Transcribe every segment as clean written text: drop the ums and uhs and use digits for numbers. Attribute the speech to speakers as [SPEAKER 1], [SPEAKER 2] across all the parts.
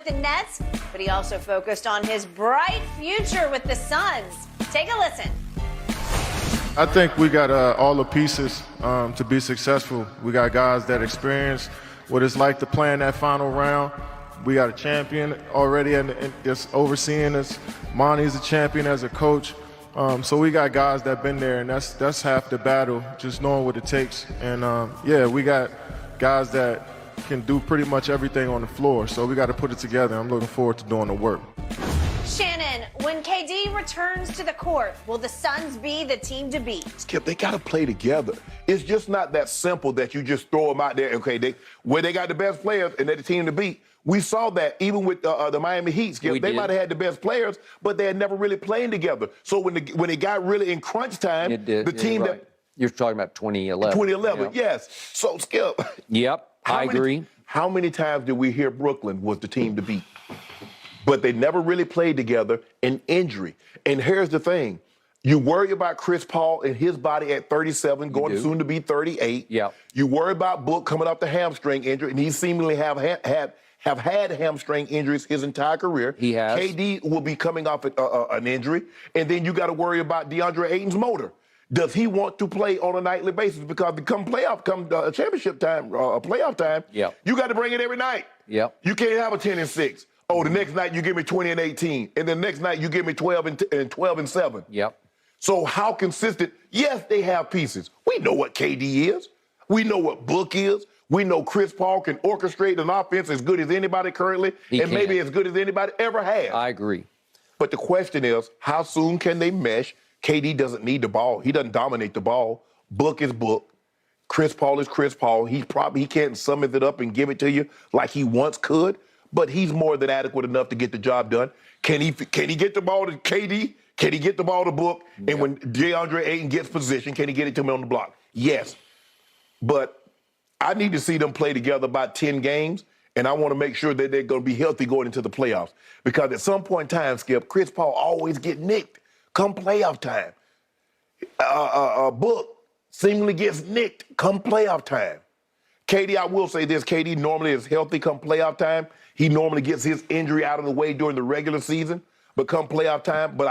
[SPEAKER 1] the Nets, but he also focused on his bright future with the Suns. Take a listen.
[SPEAKER 2] I think we got all the pieces to be successful. We got guys that experience what it's like to play in that final round. We got a champion already and just overseeing us. Monty's a champion as a coach. So we got guys that been there, and that's half the battle, just knowing what it takes. And yeah, we got guys that can do pretty much everything on the floor. So we got to put it together. I'm looking forward to doing the work.
[SPEAKER 1] Shannon, when KD returns to the court, will the Suns be the team to beat?
[SPEAKER 3] Skip, they got to play together. It's just not that simple that you just throw them out there. Okay, they got the best players and they're the team to beat. We saw that even with the Miami Heat. Skip, they might have had the best players, but they had never really played together. So when it got really in crunch time, the team that
[SPEAKER 4] you're talking about 2011.
[SPEAKER 3] 2011, yes. So Skip.
[SPEAKER 4] Yep, I agree.
[SPEAKER 3] How many times did we hear Brooklyn was the team to beat? But they never really played together in injury. And here's the thing. You worry about Chris Paul and his body at 37, going soon to be 38.
[SPEAKER 4] Yep.
[SPEAKER 3] You worry about Book coming off the hamstring injury, and he seemingly have had hamstring injuries his entire career.
[SPEAKER 4] He has.
[SPEAKER 3] KD will be coming off an injury. And then you got to worry about DeAndre Ayton's motor. Does he want to play on a nightly basis? Because come championship time, playoff time, you got to bring it every night.
[SPEAKER 4] Yep.
[SPEAKER 3] You can't have a 10-6. Oh, the next night you give me 20 and 18, and the next night you give me 12 and 7.
[SPEAKER 4] Yep.
[SPEAKER 3] So how consistent? Yes, they have pieces. We know what KD is. We know what Book is. We know Chris Paul can orchestrate an offense as good as anybody currently, maybe as good as anybody ever has.
[SPEAKER 4] I agree.
[SPEAKER 3] But the question is, how soon can they mesh? KD doesn't need the ball. He doesn't dominate the ball. Book is Book. Chris Paul is Chris Paul. He can't sum it up and give it to you like he once could. But he's more than adequate enough to get the job done. Can he get the ball to KD? Can he get the ball to Book? Yep. And when DeAndre Ayton gets position, can he get it to him on the block? Yes. But I need to see them play together about 10 games, and I want to make sure that they're going to be healthy going into the playoffs. Because at some point in time, Skip, Chris Paul always get nicked come playoff time. Book seemingly gets nicked come playoff time. KD, I will say this, KD normally is healthy come playoff time. He normally gets his injury out of the way during the regular season, but come playoff time, but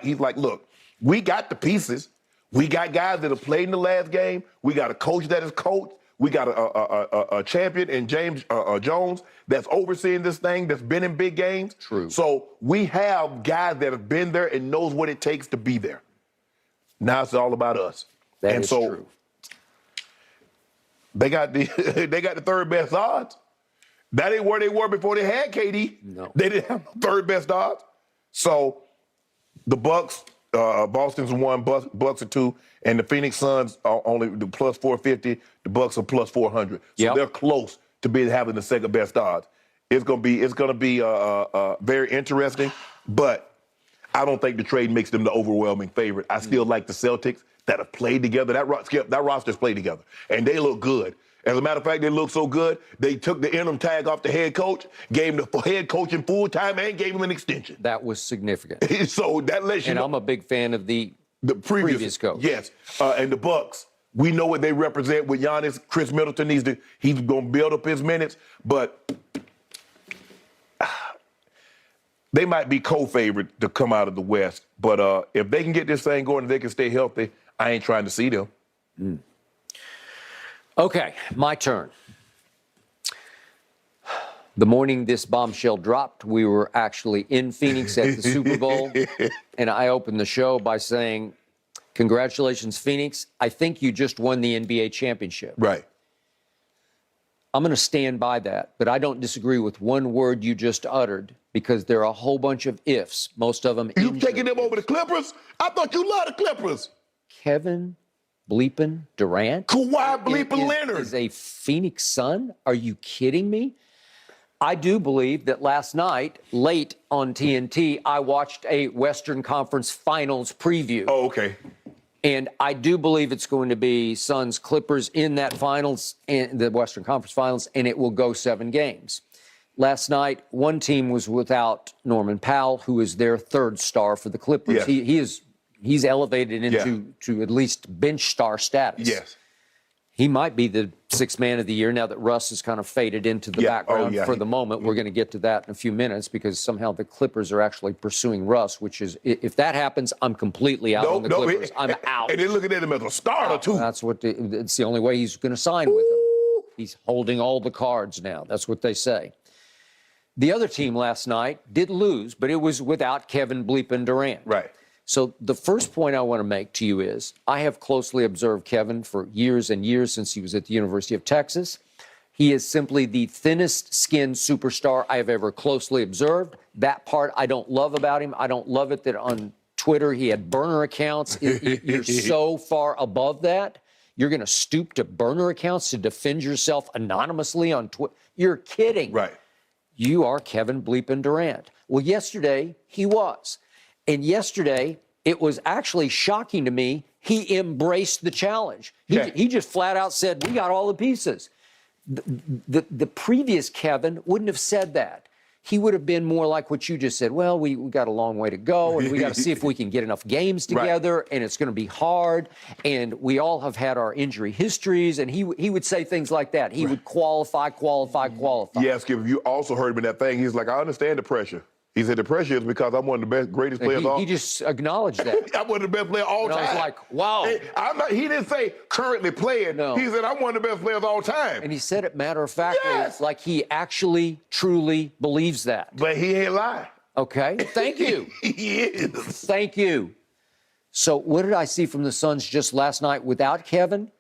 [SPEAKER 3] he's like, look, we got the pieces. We got guys that have played in the last game. We got a coach that is coached. We got a champion in James Jones that's overseeing this thing, that's been in big games.
[SPEAKER 4] True.
[SPEAKER 3] So we have guys that have been there and knows what it takes to be there. Now it's all about us.
[SPEAKER 4] That is true.
[SPEAKER 3] They got the third best odds. That ain't where they were before they had KD.
[SPEAKER 4] No.
[SPEAKER 3] They didn't have the third best odds. So the Bucks, Boston's 1, Bucks are 2, and the Phoenix Suns are only the plus 450. The Bucks are plus 400. So they're close to having the second best odds. It's gonna be very interesting, but I don't think the trade makes them the overwhelming favorite. I still like the Celtics that have played together. That roster's played together, and they look good. As a matter of fact, they look so good, they took the interim tag off the head coach, gave him the head coaching full time, and gave him an extension.
[SPEAKER 4] That was significant.
[SPEAKER 3] So that lets you know.
[SPEAKER 4] And I'm a big fan of the previous coach.
[SPEAKER 3] Yes, and the Bucks. We know what they represent with Giannis. Chris Middleton he's going to build up his minutes, but they might be co-favorite to come out of the West. But if they can get this thing going and they can stay healthy, I ain't trying to see them.
[SPEAKER 4] Okay, my turn. The morning this bombshell dropped, we were actually in Phoenix at the Super Bowl, and I opened the show by saying, congratulations, Phoenix. I think you just won the NBA championship.
[SPEAKER 3] Right.
[SPEAKER 4] I'm going to stand by that, but I don't disagree with one word you just uttered because there are a whole bunch of ifs, most of them
[SPEAKER 3] You taking them over the Clippers? I thought you loved the Clippers.
[SPEAKER 4] Kevin bleeping Durant?
[SPEAKER 3] Kawhi bleeping Leonard.
[SPEAKER 4] Is a Phoenix Sun? Are you kidding me? I do believe that last night, late on TNT, I watched a Western Conference Finals preview.
[SPEAKER 3] Oh, okay.
[SPEAKER 4] And I do believe it's going to be Suns Clippers in that finals, in the Western Conference Finals, and it will go 7 games. Last night, one team was without Norman Powell, who is their third star for the Clippers.
[SPEAKER 3] Yeah.
[SPEAKER 4] He's elevated into to at least bench star status.
[SPEAKER 3] Yes.
[SPEAKER 4] He might be the sixth man of the year now that Russ has kind of faded into the background for the moment. We're going to get to that in a few minutes because somehow the Clippers are actually pursuing Russ, which is, if that happens, I'm completely out on the Clippers. I'm out.
[SPEAKER 3] And they're looking at him as a starter, too.
[SPEAKER 4] That's what it's the only way he's going to sign with them. He's holding all the cards now. That's what they say. The other team last night did lose, but it was without Kevin Bleepin Durant.
[SPEAKER 3] Right.
[SPEAKER 4] So the first point I want to make to you is I have closely observed Kevin for years and years since he was at the University of Texas. He is simply the thinnest skinned superstar I have ever closely observed. That part I don't love about him. I don't love it that on Twitter he had burner accounts. You're so far above that. You're going to stoop to burner accounts to defend yourself anonymously on Twitter. You're kidding.
[SPEAKER 3] Right.
[SPEAKER 4] You are Kevin Bleepin Durant. Well, yesterday he was. And yesterday, it was actually shocking to me. He embraced the challenge. He just flat out said, we got all the pieces. The previous Kevin wouldn't have said that. He would have been more like what you just said. Well, we got a long way to go, and we got to see if we can get enough games together, and it's going to be hard, and we all have had our injury histories, and he would say things like that. He would qualify.
[SPEAKER 3] Yes, Skip, you also heard him in that thing. He's like, I understand the pressure. He said the pressure is because I'm one of the best, greatest players all.
[SPEAKER 4] He just acknowledged that.
[SPEAKER 3] I'm one of the best players all time.
[SPEAKER 4] I was like, wow.
[SPEAKER 3] He didn't say currently playing.
[SPEAKER 4] No.
[SPEAKER 3] He said I'm one of the best players all time.
[SPEAKER 4] And he said it matter-of-factly, like he actually, truly believes that.
[SPEAKER 3] But he ain't lying.
[SPEAKER 4] Okay, thank you.
[SPEAKER 3] He is.
[SPEAKER 4] Thank you. So what did I see from the Suns just last night without Kevin?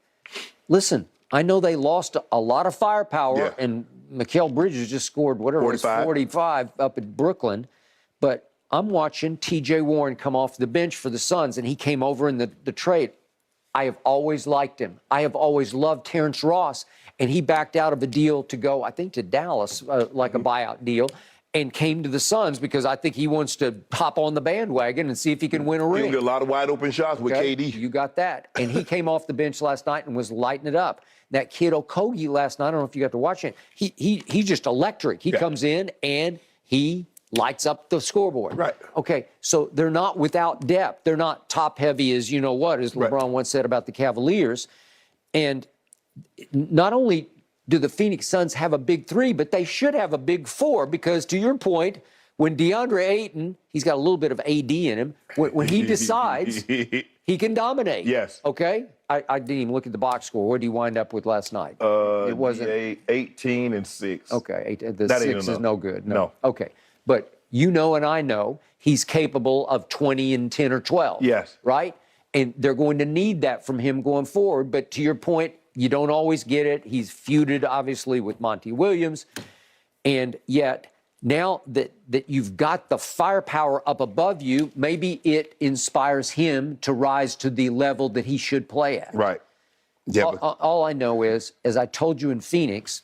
[SPEAKER 4] Listen, I know they lost a lot of firepower, and Mikal Bridges just scored whatever
[SPEAKER 3] 45.
[SPEAKER 4] it was, 45 up at Brooklyn. But I'm watching T.J. Warren come off the bench for the Suns, and he came over in the trade. I have always liked him. I have always loved Terrence Ross, and he backed out of a deal to go, I think, to Dallas, like a buyout deal, and came to the Suns because I think he wants to hop on the bandwagon and see if he can win a ring.
[SPEAKER 3] He'll get a lot of wide open shots with KD.
[SPEAKER 4] You got that. And he came off the bench last night and was lighting it up. That kid Okogie last night, I don't know if you got to watch it, he's just electric. He comes in and he lights up the scoreboard.
[SPEAKER 3] Right.
[SPEAKER 4] Okay, so they're not without depth. They're not top-heavy as you know what, as LeBron once said about the Cavaliers. And not only do the Phoenix Suns have a big three, but they should have a big four because, to your point, when DeAndre Ayton, he's got a little bit of AD in him, when he decides, he can dominate.
[SPEAKER 3] Yes.
[SPEAKER 4] Okay? I didn't even look at the box score. What did he wind up with last night? It wasn't
[SPEAKER 3] 18 and 6.
[SPEAKER 4] Okay, the
[SPEAKER 3] that
[SPEAKER 4] 6 is no good.
[SPEAKER 3] No.
[SPEAKER 4] Okay, but you know and I know he's capable of 20 and 10 or 12.
[SPEAKER 3] Yes.
[SPEAKER 4] Right? And they're going to need that from him going forward. But to your point, you don't always get it. He's feuded, obviously, with Monty Williams. And yet, now that you've got the firepower up above you, maybe it inspires him to rise to the level that he should play at.
[SPEAKER 3] Right. Yeah.
[SPEAKER 4] All I know is, as I told you in Phoenix,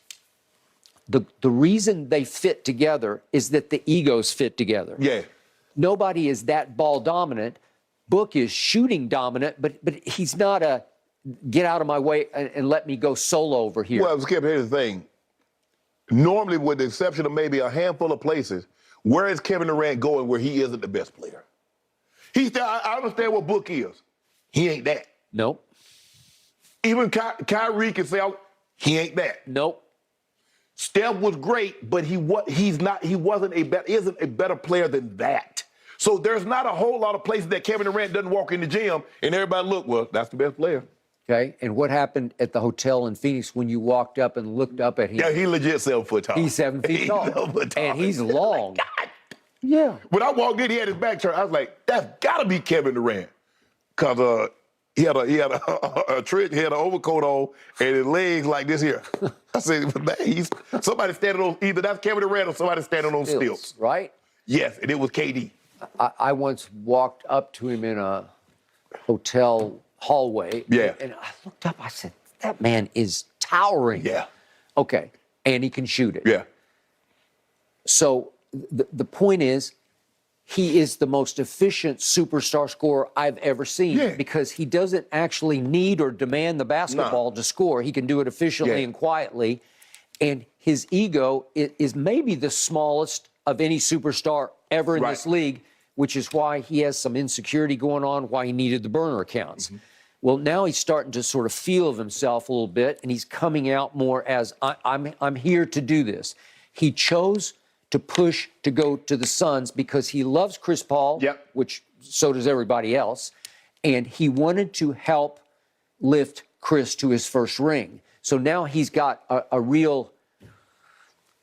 [SPEAKER 4] the reason they fit together is that the egos fit together.
[SPEAKER 3] Yeah.
[SPEAKER 4] Nobody is that ball dominant. Book is shooting dominant, but he's not a get out of my way and let me go solo over here.
[SPEAKER 3] Well, Skip, here's the thing. Normally, with the exception of maybe a handful of places, where is Kevin Durant going where he isn't the best player? I understand what Book is. He ain't that.
[SPEAKER 4] Nope.
[SPEAKER 3] Even Kyrie can say, he ain't that.
[SPEAKER 4] Nope.
[SPEAKER 3] Steph was great, but isn't a better player than that. So there's not a whole lot of places that Kevin Durant doesn't walk in the gym and everybody look, well, that's the best player.
[SPEAKER 4] Okay, and what happened at the hotel in Phoenix when you walked up and looked up at him?
[SPEAKER 3] Yeah, he legit 7 foot tall.
[SPEAKER 4] He's 7 feet tall.
[SPEAKER 3] 7 foot tall.
[SPEAKER 4] And he's long.
[SPEAKER 3] God.
[SPEAKER 4] Yeah.
[SPEAKER 3] When I walked in, he had his back turned. I was like, that's got to be Kevin Durant. Because he had a trench, he had an overcoat on, and his legs like this here. I said, man, somebody standing on, either that's Kevin Durant or somebody standing on stilts.
[SPEAKER 4] Right?
[SPEAKER 3] Yes, and it was KD.
[SPEAKER 4] I once walked up to him in a hotel hallway.
[SPEAKER 3] Yeah.
[SPEAKER 4] And I looked up, I said, that man is towering.
[SPEAKER 3] Yeah.
[SPEAKER 4] Okay, and he can shoot it.
[SPEAKER 3] Yeah.
[SPEAKER 4] So the point is, he is the most efficient superstar scorer I've ever seen because he doesn't actually need or demand the basketball to score. He can do it efficiently and quietly. And his ego is maybe the smallest of any superstar ever in this league, which is why he has some insecurity going on, why he needed the burner accounts. Well, now he's starting to sort of feel of himself a little bit, and he's coming out more as I'm here to do this. He chose to push to go to the Suns because he loves Chris Paul, which so does everybody else, and he wanted to help lift Chris to his first ring. So now he's got a real,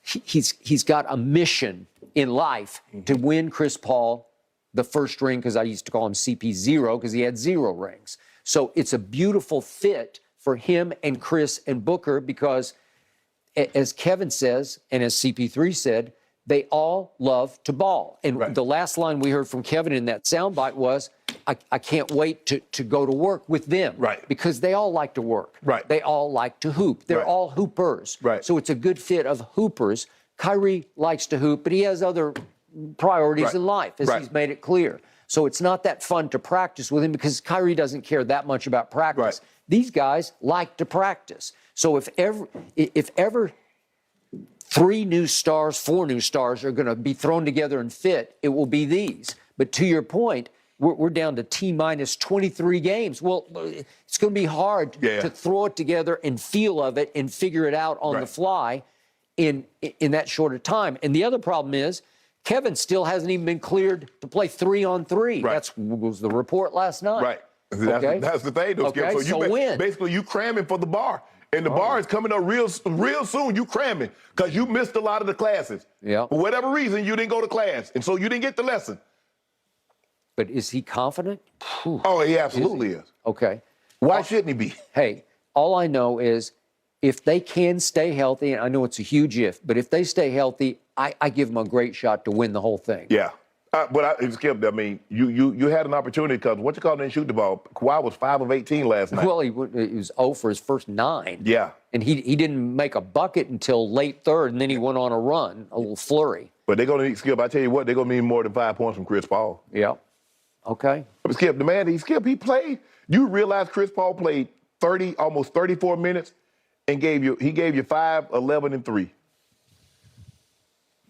[SPEAKER 4] he's got a mission in life to win Chris Paul the first ring, because I used to call him CP0 because he had 0 rings. So it's a beautiful fit for him and Chris and Booker because, as Kevin says, and as CP3 said, they all love to ball. And the last line we heard from Kevin in that soundbite was, I can't wait to go to work with them. Because they all like to work. They all like to hoop. They're all hoopers. So it's a good fit of hoopers. Kyrie likes to hoop, but he has other priorities in life, as he's made it clear. So it's not that fun to practice with him because Kyrie doesn't care that much about practice. These guys like to practice. So if ever 3 new stars, 4 new stars are going to be thrown together and fit, it will be these. But to your point, we're down to T-minus 23 games. Well, it's going to be hard to throw it together and feel of it and figure it out on the fly in that shorter time. And the other problem is Kevin still hasn't even been cleared to play 3-on-3. That was the report last night.
[SPEAKER 3] That's the thing, though, Skip. So basically you cramming for the bar. And the bar is coming up real soon. You cramming because you missed a lot of the classes. For whatever reason, you didn't go to class. And so you didn't get the lesson.
[SPEAKER 4] But is he confident?
[SPEAKER 3] Oh, he absolutely is.
[SPEAKER 4] Okay.
[SPEAKER 3] Why shouldn't he be?
[SPEAKER 4] Hey, all I know is if they can stay healthy, and I know it's a huge if, but if they stay healthy, I give them a great shot to win the whole thing.
[SPEAKER 3] Skip, I mean, you had an opportunity because what you call didn't shoot the ball. Kawhi was 5 of 18 last night.
[SPEAKER 4] Well, he was 0 for his first 9.
[SPEAKER 3] Yeah.
[SPEAKER 4] And he didn't make a bucket until late third, and then he went on a run, a little flurry.
[SPEAKER 3] But they're going to need, Skip, I tell you what, they're going to need more than 5 points from Chris Paul.
[SPEAKER 4] Yeah. Okay.
[SPEAKER 3] But Skip, the man, he played. You realize Chris Paul played almost 34 minutes and he gave you 5, 11, and 3.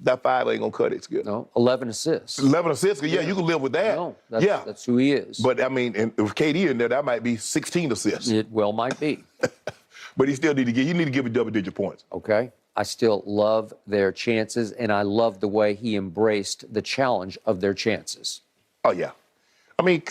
[SPEAKER 3] That 5 ain't gonna cut it, Skip.
[SPEAKER 4] No, 11 assists.
[SPEAKER 3] 11 assists, you can live with that.
[SPEAKER 4] No, that's who he is.
[SPEAKER 3] But I mean, and with KD in there, that might be 16 assists.
[SPEAKER 4] It well might be.
[SPEAKER 3] But you need to give him double-digit points.
[SPEAKER 4] Okay. I still love their chances, and I love the way he embraced the challenge of their chances.
[SPEAKER 3] Oh, yeah. I mean,